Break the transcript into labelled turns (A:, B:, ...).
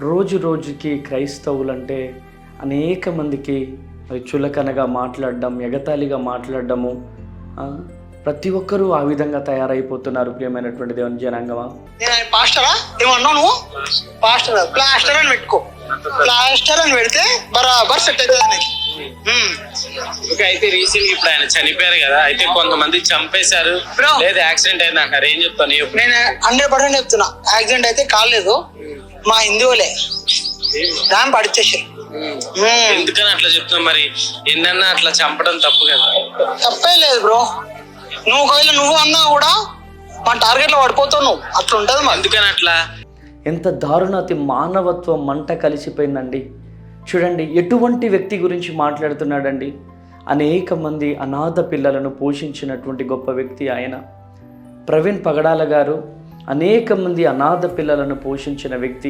A: రోజు రోజుకి క్రైస్తవులంటే అనేక మందికి చులకనగా మాట్లాడడం, ఎగతాళిగా మాట్లాడడము, ఆ, ప్రతి ఒక్కరూ ఆ విధంగా తయారైపోతున్నారు. ప్రియమైనటువంటి దేవుని జనాంగమా,
B: నేను ఆయన పాస్టరా ఏమన్నావు నువ్వు? పాస్టర్ ప్లాస్టర్ అని పెట్టుకో. ప్లాస్టర్ అని పెడితే బరాబర్ సెట్ అవుతుంది.
C: అయితే రీసెంట్ గా ఇప్పుడు ఆయన చనిపోయారు కదా, అయితే కొంతమంది చంపేశారు లేదా యాక్సిడెంట్ అయింది అంటారు, ఏం చెప్తాను?
B: నేను 100% చెప్తున్నా, యాక్సిడెంట్ అయితే కాలేదు, మా హిందువులే ర్యాంప్ అడిచేసారు.
C: ఎందుకని అట్లా చెప్తున్నా? మరి ఎన్నన్నా అట్లా చంపడం తప్పు కదా?
B: తప్పే లేదు బ్రో. నువ్వు ఒకవేళ నువ్వు అన్నా కూడా మా టార్గెట్ లో పడిపోతావు నువ్వు. అట్లా ఉంటది మరి.
C: ఎందుకని అట్లా?
A: ఎంత దారుణాతి మానవత్వం మంట కలిసిపోయిందండి. చూడండి, ఎటువంటి వ్యక్తి గురించి మాట్లాడుతున్నాడండి. అనేక మంది అనాథ పిల్లలను పోషించినటువంటి గొప్ప వ్యక్తి ఆయన. ప్రవీణ్ పగడాల గారు అనేక మంది అనాథ పిల్లలను పోషించిన వ్యక్తి.